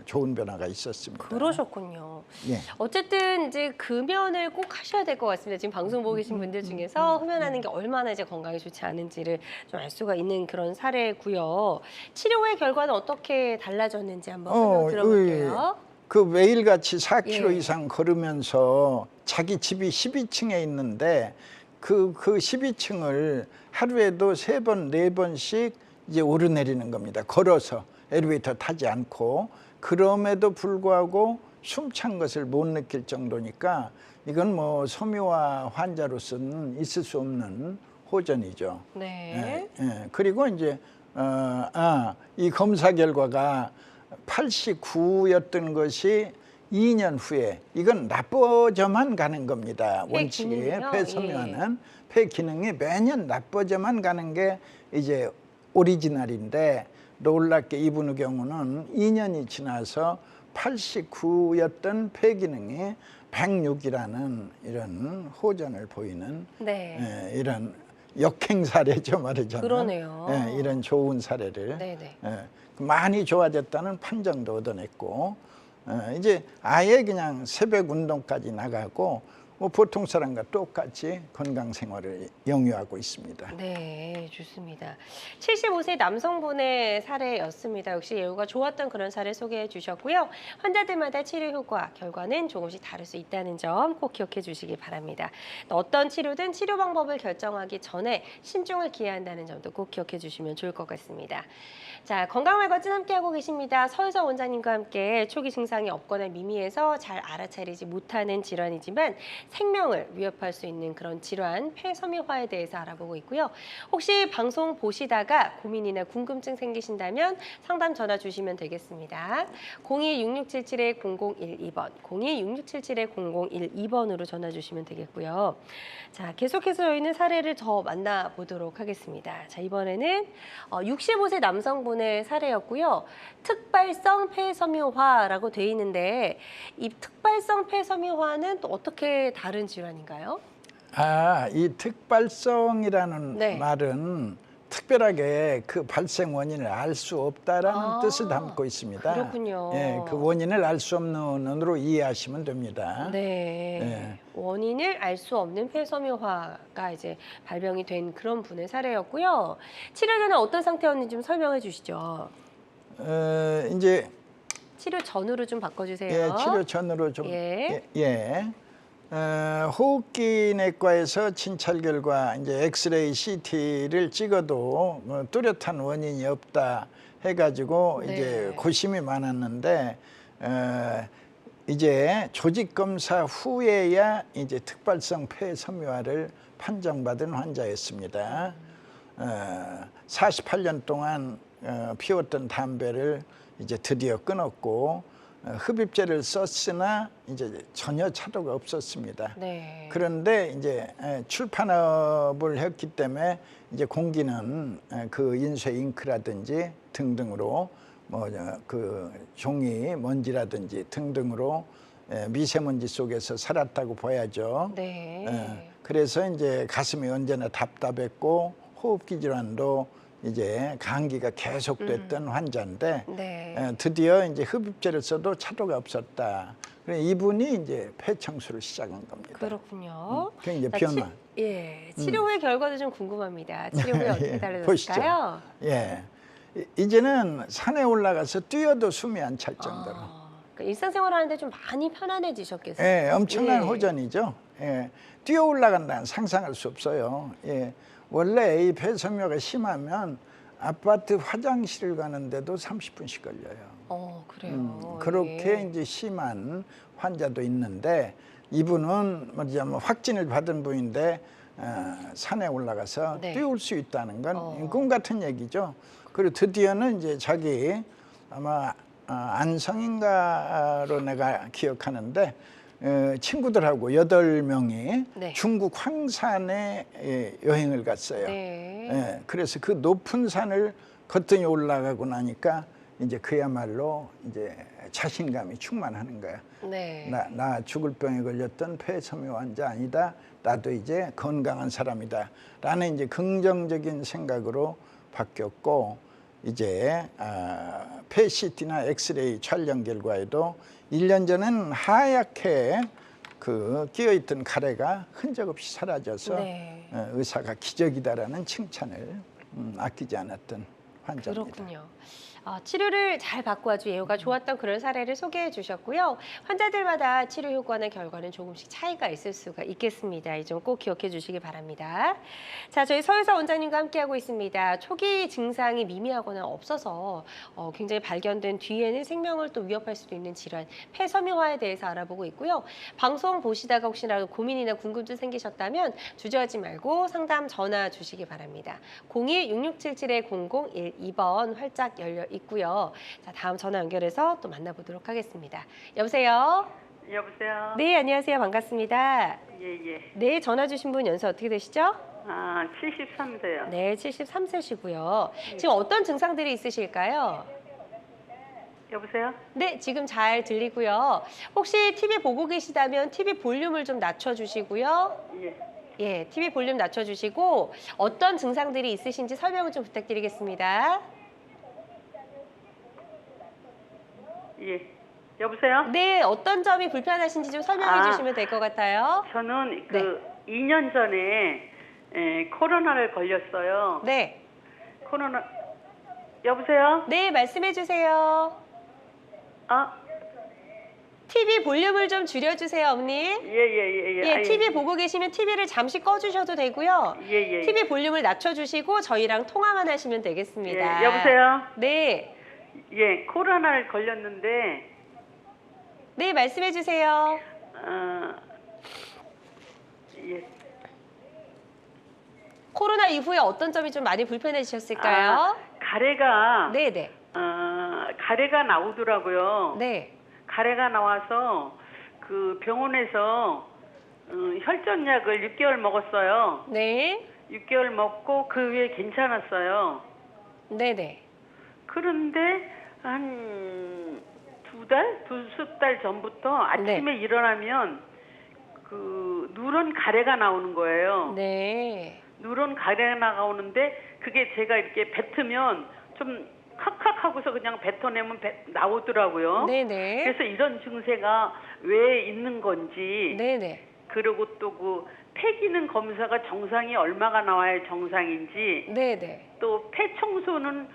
좋은 변화가 있었습니다. 그러셨군요. 예. 어쨌든 이제 금연을 꼭 하셔야 될 것 같습니다. 지금 방송 보고 계신 분들 중에서 흡연하는 게 얼마나 이제 건강에 좋지 않은지를 좀 알 수가 있는 그런 사례고요. 치료 후의 결과는 어떻게 달라졌는지 한번 설명 들어볼게요. 그 매일같이 4km 예. 이상 걸으면서 자기 집이 12층에 있는데 그 12층을 하루에도 3번, 4번씩 이제 오르내리는 겁니다. 걸어서 엘리베이터 타지 않고 그럼에도 불구하고 숨찬 것을 못 느낄 정도니까 이건 뭐 섬유화 환자로서는 있을 수 없는 호전이죠. 네. 그리고 이제 이 검사 결과가 89였던 것이 2년 후에 이건 나빠져만 가는 겁니다. 원칙이 기능이요? 폐섬유화는 폐 기능이 매년 나빠져만 가는 게 이제 오리지널인데 놀랍게 이분의 경우는 2년이 지나서 89였던 폐 기능이 106이라는 이런 호전을 보이는 네. 이런 역행 사례죠 말하자면. 그러네요. 이런 좋은 사례를 네네. 많이 좋아졌다는 판정도 얻어냈고 이제 아예 그냥 새벽 운동까지 나가고 뭐 보통 사람과 똑같이 건강 생활을 영위하고 있습니다. 네, 좋습니다. 75세 남성분의 사례였습니다. 역시 예후가 좋았던 그런 사례 소개해 주셨고요. 환자들마다 치료 효과, 결과는 조금씩 다를 수 있다는 점 꼭 기억해 주시기 바랍니다. 또 어떤 치료든 치료 방법을 결정하기 전에 신중을 기해야 한다는 점도 꼭 기억해 주시면 좋을 것 같습니다. 자, 건강말거진 함께하고 계십니다. 서유서 원장님과 함께 초기 증상이 없거나 미미해서 잘 알아차리지 못하는 질환이지만 생명을 위협할 수 있는 그런 질환, 폐섬유화에 대해서 알아보고 있고요. 혹시 방송 보시다가 고민이나 궁금증 생기신다면 상담 전화 주시면 되겠습니다. 02-6677-0012번, 02-6677-0012번으로 전화 주시면 되겠고요. 자, 계속해서 저희는 사례를 더 만나보도록 하겠습니다. 자, 이번에는 65세 남성분의 사례였고요. 특발성 폐섬유화라고 돼 있는데 이 특발성 폐섬유화는 또 어떻게 다른 질환인가요? 이 특발성이라는 네. 말은 특별하게 그 발생 원인을 알 수 없다라는 뜻을 담고 있습니다. 그렇군요. 그 원인을 알 수 없는 언어로 이해하시면 됩니다. 네. 원인을 알 수 없는 폐섬유화가 이제 발병이 된 그런 분의 사례였고요. 치료 전에 어떤 상태였는지 좀 설명해 주시죠. 이제 치료 전으로 좀 바꿔주세요. 치료 전으로 좀 호흡기 내과에서 진찰 결과 이제 엑스레이 CT를 찍어도 뭐 뚜렷한 원인이 없다 해가지고 네. 이제 고심이 많았는데 이제 조직 검사 후에야 이제 특발성 폐섬유화를 판정받은 환자였습니다. 48년 동안 피웠던 담배를 이제 드디어 끊었고 흡입제를 썼으나 이제 전혀 차도가 없었습니다. 네. 그런데 이제 출판업을 했기 때문에 이제 공기는 그 인쇄 잉크라든지 등등으로 뭐 그 종이 먼지라든지 등등으로 미세먼지 속에서 살았다고 봐야죠. 네. 그래서 이제 가슴이 언제나 답답했고 호흡기 질환도 이제 감기가 계속됐던 환자인데 네. 드디어 이제 흡입제를 써도 차도가 없었다. 그래서 이분이 이제 폐청소를 시작한 겁니다. 그렇군요. 그 이제 자, 변화. 치료 후의 결과도 좀 궁금합니다. 치료 후에 어떻게 예, 달라졌을까요? 예. 이제는 산에 올라가서 뛰어도 숨이 안 찰 정도로. 그러니까 일상생활 하는데 좀 많이 편안해지셨겠어요. 예, 엄청난 예. 호전이죠. 예, 뛰어 올라간다는 상상할 수 없어요. 예, 원래 이 폐섬유가 심하면 아파트 화장실을 가는데도 30분씩 걸려요. 그래요. 그렇게 예. 이제 심한 환자도 있는데 이분은 뭐냐면 확진을 받은 분인데 산에 올라가서 네. 뛰어올 수 있다는 건 꿈 같은 얘기죠. 그리고 드디어는 이제 자기 아마 안성인가로 내가 기억하는데 친구들하고 8명이 네. 중국 황산에 여행을 갔어요. 네. 예, 그래서 그 높은 산을 거뜬히 올라가고 나니까 이제 그야말로 이제 자신감이 충만하는 거야. 네. 나 죽을 병에 걸렸던 폐섬유 환자 아니다. 나도 이제 건강한 사람이다. 라는 이제 긍정적인 생각으로 바뀌었고 이제 폐CT나 엑스레이 촬영 결과에도 1년 전엔 하얗게 그 끼어있던 가래가 흔적 없이 사라져서 네. 의사가 기적이다라는 칭찬을 아끼지 않았던 환자입니다. 그렇군요. 치료를 잘 받고 아주 예후가 좋았던 그런 사례를 소개해 주셨고요. 환자들마다 치료 효과나 결과는 조금씩 차이가 있을 수가 있겠습니다. 이 점 꼭 기억해 주시기 바랍니다. 자, 저희 서유사 원장님과 함께하고 있습니다. 초기 증상이 미미하거나 없어서 굉장히 발견된 뒤에는 생명을 또 위협할 수도 있는 질환, 폐섬유화에 대해서 알아보고 있고요. 방송 보시다가 혹시나 고민이나 궁금증 생기셨다면 주저하지 말고 상담 전화 주시기 바랍니다. 02-6677-0012번 활짝 열려 있고요. 자, 다음 전화 연결해서 또 만나보도록 하겠습니다. 여보세요? 여보세요? 네, 안녕하세요. 반갑습니다. 예. 네, 전화 주신 분 연세 어떻게 되시죠? 73세요. 네, 73세시고요. 지금 어떤 증상들이 있으실까요? 여보세요? 네, 지금 잘 들리고요. 혹시 TV 보고 계시다면 TV 볼륨을 좀 낮춰주시고요. 예, TV 볼륨 낮춰주시고 어떤 증상들이 있으신지 설명을 좀 부탁드리겠습니다. 예. 여보세요? 네, 어떤 점이 불편하신지 좀 설명해 주시면 될 것 같아요. 저는 2년 전에 코로나를 걸렸어요. 네, 코로나. 여보세요? 네, 말씀해 주세요. TV 볼륨을 좀 줄여주세요, 어머니. 예. TV 보고 계시면 TV를 잠시 꺼주셔도 되고요. 예. TV 볼륨을 낮춰주시고 저희랑 통화만 하시면 되겠습니다. 예, 여보세요? 네, 예, 코로나를 걸렸는데 네, 말씀해 주세요. 예. 코로나 이후에 어떤 점이 좀 많이 불편해지셨을까요? 가래가 네. 가래가 나오더라고요. 네. 가래가 나와서 그 병원에서 혈전약을 6개월 먹었어요. 네. 6개월 먹고 그 후에 괜찮았어요. 네네. 그런데 한 두세 달 전부터 아침에 일어나면 그 누런 가래가 나오는 거예요. 네. 누런 가래가 나오는데 그게 제가 이렇게 뱉으면 좀 칵칵 하고서 그냥 뱉어내면 나오더라고요. 네네. 그래서 이런 증세가 왜 있는 건지 네네. 그리고 또 그 폐기능 검사가 정상이 얼마가 나와야 정상인지 네네. 또 폐 청소는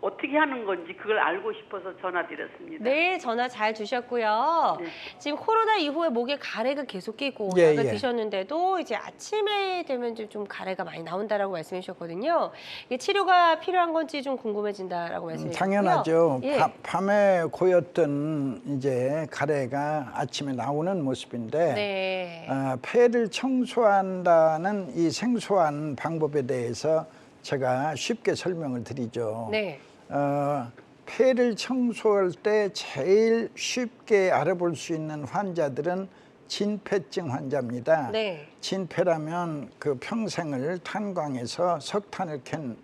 어떻게 하는 건지 그걸 알고 싶어서 전화드렸습니다. 네, 전화 잘 주셨고요. 네. 지금 코로나 이후에 목에 가래가 계속 끼고 예, 약을 예. 드셨는데도 이제 아침에 되면 좀 가래가 많이 나온다라고 말씀해 주셨거든요. 이게 치료가 필요한 건지 좀 궁금해진다라고 말씀해 주셨고요. 당연하죠. 예. 밤에 고였던 이제 가래가 아침에 나오는 모습인데 네. 폐를 청소한다는 이 생소한 방법에 대해서 제가 쉽게 설명을 드리죠. 네. 폐를 청소할 때 제일 쉽게 알아볼 수 있는 환자들은 진폐증 환자입니다. 네. 진폐라면 그 평생을 탄광에서 석탄을 캔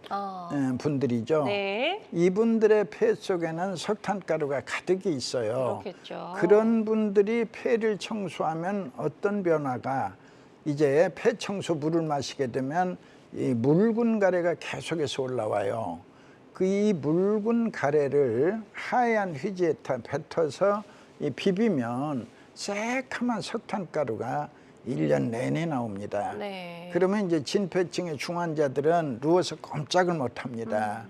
분들이죠. 네. 이분들의 폐 속에는 석탄가루가 가득히 있어요. 그렇겠죠. 그런 분들이 폐를 청소하면 어떤 변화가 이제 폐 청소 물을 마시게 되면 이 묽은 가래가 계속해서 올라와요. 그 이 묽은 가래를 하얀 휴지에다 뱉어서 이 비비면 새카만 석탄가루가 1년 내내 나옵니다. 네. 그러면 이제 진폐증의 중환자들은 누워서 꼼짝을 못 합니다.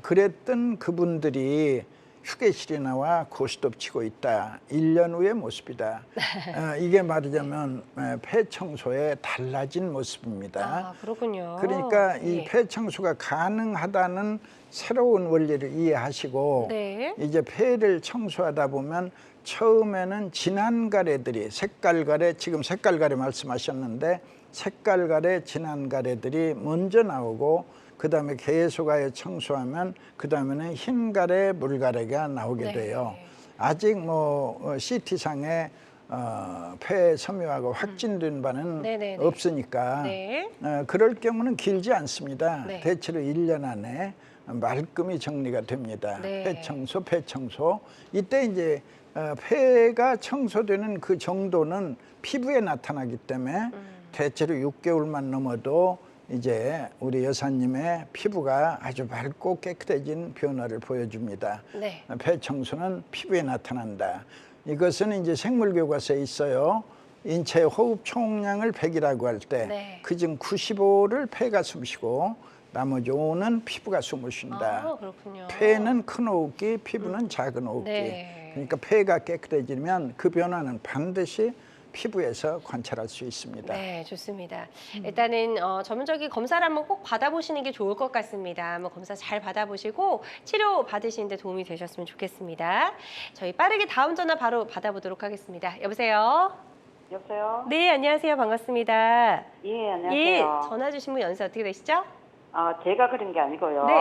그랬던 그분들이 휴게실에 나와 고스톱 치고 있다. 1년 후의 모습이다. 이게 말하자면 폐 청소의 달라진 모습입니다. 아, 그렇군요. 그러니까 이 예. 폐 청소가 가능하다는 새로운 원리를 이해하시고 네. 이제 폐를 청소하다 보면 처음에는 진한 가래들이 색깔 가래, 지금 색깔 가래 말씀하셨는데 색깔 가래, 진한 가래들이 먼저 나오고 그 다음에 계속하여 청소하면 그 다음에는 흰 가래, 물 가래가 나오게 네. 돼요. 아직 뭐 CT상에 폐 섬유하고 확진된 바는 네네네. 없으니까 네. 그럴 경우는 길지 않습니다. 네. 대체로 1년 안에 말끔히 정리가 됩니다. 네. 폐 청소. 이때 이제 폐가 청소되는 그 정도는 피부에 나타나기 때문에 대체로 6개월만 넘어도 이제 우리 여사님의 피부가 아주 맑고 깨끗해진 변화를 보여줍니다. 네. 폐 청소는 피부에 나타난다. 이것은 이제 생물교과서에 있어요. 인체 호흡 총량을 100이라고 할 때 네. 그중 95를 폐가 숨쉬고 나머지 5는 피부가 숨을 쉰다. 아, 그렇군요. 폐는 큰 호흡기, 피부는 작은 호흡기. 네. 그러니까 폐가 깨끗해지면 그 변화는 반드시 피부에서 관찰할 수 있습니다. 네, 좋습니다. 일단은 전문적인 검사를 한번 꼭 받아보시는 게 좋을 것 같습니다. 한번 검사 잘 받아보시고 치료 받으시는 데 도움이 되셨으면 좋겠습니다. 저희 빠르게 다음 전화 바로 받아보도록 하겠습니다. 여보세요? 여보세요? 네, 안녕하세요. 반갑습니다. 예, 안녕하세요. 예, 전화 주신 분 연세 어떻게 되시죠? 제가 그런 게 아니고요. 네.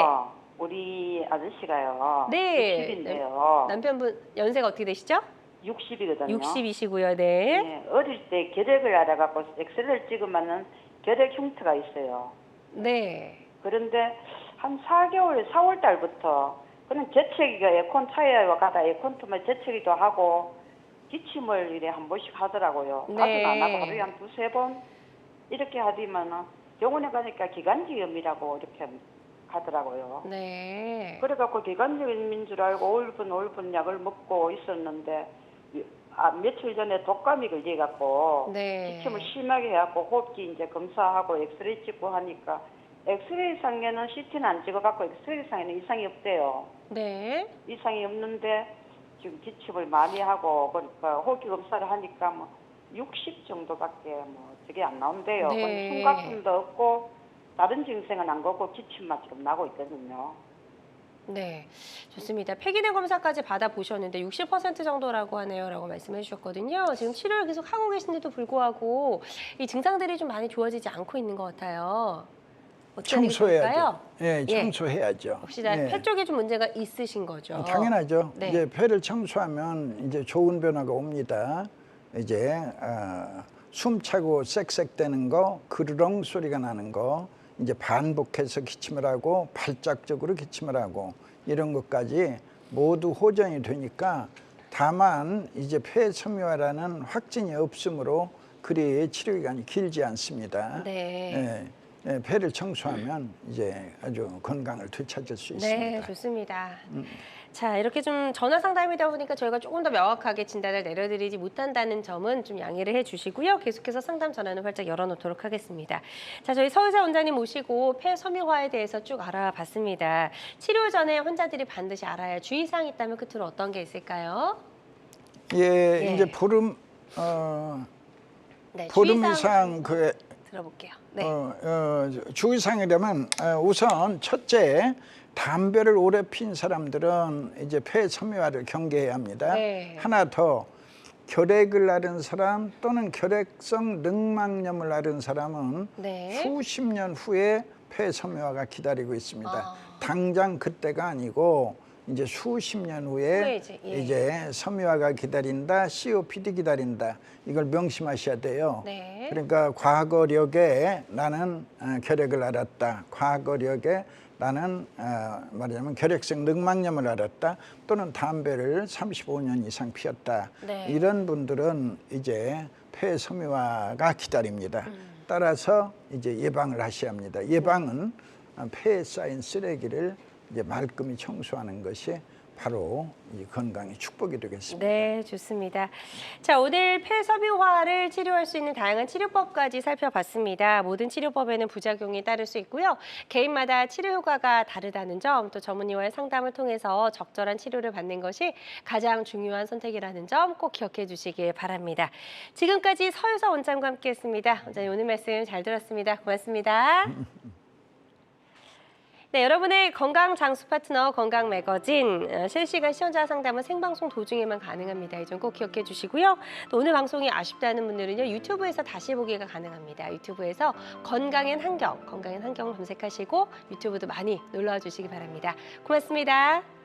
우리 아저씨가요. 네. 60인데요. 남편분 연세가 어떻게 되시죠? 60이거든요. 60이시고요. 네. 예, 어릴 때 결핵을 알아갖고 엑스레이를 찍으면은 결핵 흉터가 있어요. 네. 그런데 한 4개월, 4월 달부터 그냥 재채기가 에어컨 타이어 가다 에어컨 틀면 재채기도 하고 기침을 이래 한 번씩 하더라고요. 네. 자주는 안 하고 하루에 한 2-3번 이렇게 하더만은 병원에 가니까 기관지염이라고 이렇게 하더라고요. 네. 그래갖고 기관지염인 줄 알고 올분 약을 먹고 있었는데 며칠 전에 독감이 걸려갖고 네. 기침을 심하게 해갖고 호흡기 이제 검사하고 엑스레이 찍고 하니까 엑스레이 상에는 CT는 안 찍어갖고 엑스레이 상에는 이상이 없대요. 네. 이상이 없는데 지금 기침을 많이 하고 그러니까 호흡기 검사를 하니까 뭐 60 정도밖에 뭐 저게 안 나온대요. 네. 근데 숨가쁨도 없고 다른 증상은 안 거고 기침만 지금 나고 있거든요. 네, 좋습니다. 폐기내 검사까지 받아보셨는데 60% 정도라고 하네요라고 말씀해 주셨거든요. 지금 치료를 계속 하고 계신데도 불구하고 이 증상들이 좀 많이 좋아지지 않고 있는 것 같아요. 어떻게 하는 게 청소해야죠. 좋을까요? 예, 예. 청소해야죠. 혹시 다 예. 폐 쪽에 좀 문제가 있으신 거죠? 당연하죠. 네. 이제 폐를 청소하면 이제 좋은 변화가 옵니다. 이제 숨 차고 쌕쌕대는 거, 그르렁 소리가 나는 거, 이제 반복해서 기침을 하고 발작적으로 기침을 하고 이런 것까지 모두 호전이 되니까 다만 이제 폐 섬유화라는 확진이 없으므로 그리 치료 기간이 길지 않습니다. 네. 예. 폐를 청소하면 이제 아주 건강을 되찾을 수 있습니다. 네, 좋습니다. 자, 이렇게 좀 전화 상담이다 보니까 저희가 조금 더 명확하게 진단을 내려드리지 못한다는 점은 좀 양해를 해주시고요. 계속해서 상담 전화는 활짝 열어놓도록 하겠습니다. 자, 저희 서의사 원장님 모시고 폐섬유화에 대해서 쭉 알아봤습니다. 치료 전에 환자들이 반드시 알아야 할 주의사항이 있다면 끝으로 어떤 게 있을까요? 예, 이제 네, 보름 주의사항 이상 그 들어볼게요. 네. 주의사항이라면 우선 첫째, 담배를 오래 핀 사람들은 이제 폐섬유화를 경계해야 합니다. 네. 하나 더, 결핵을 앓은 사람 또는 결핵성 늑막염을 앓은 사람은 네. 수십 년 후에 폐섬유화가 기다리고 있습니다. 아. 당장 그때가 아니고 이제 수십 년 후에 이제 섬유화가 기다린다, COPD 기다린다. 이걸 명심하셔야 돼요. 네. 그러니까 과거력에 나는 결핵을 앓았다. 과거력에 나는 말하자면 결핵성 늑막염을 앓았다. 또는 담배를 35년 이상 피웠다. 네. 이런 분들은 이제 폐섬유화가 기다립니다. 따라서 이제 예방을 하셔야 합니다. 예방은 폐에 쌓인 쓰레기를 이제 말끔히 청소하는 것이 바로 이 건강의 축복이 되겠습니다. 네, 좋습니다. 자, 오늘 폐섬유화를 치료할 수 있는 다양한 치료법까지 살펴봤습니다. 모든 치료법에는 부작용이 따를 수 있고요. 개인마다 치료 효과가 다르다는 점, 또 전문의와의 상담을 통해서 적절한 치료를 받는 것이 가장 중요한 선택이라는 점 꼭 기억해 주시길 바랍니다. 지금까지 서유서 원장과 함께했습니다. 원장님 오늘 말씀 잘 들었습니다. 고맙습니다. 네, 여러분의 건강 장수 파트너 건강 매거진 실시간 시청자 상담은 생방송 도중에만 가능합니다. 이 점 꼭 기억해 주시고요. 또 오늘 방송이 아쉽다는 분들은요, 유튜브에서 다시 보기가 가능합니다. 유튜브에서 건강엔 한경 검색하시고 유튜브도 많이 놀러와 주시기 바랍니다. 고맙습니다.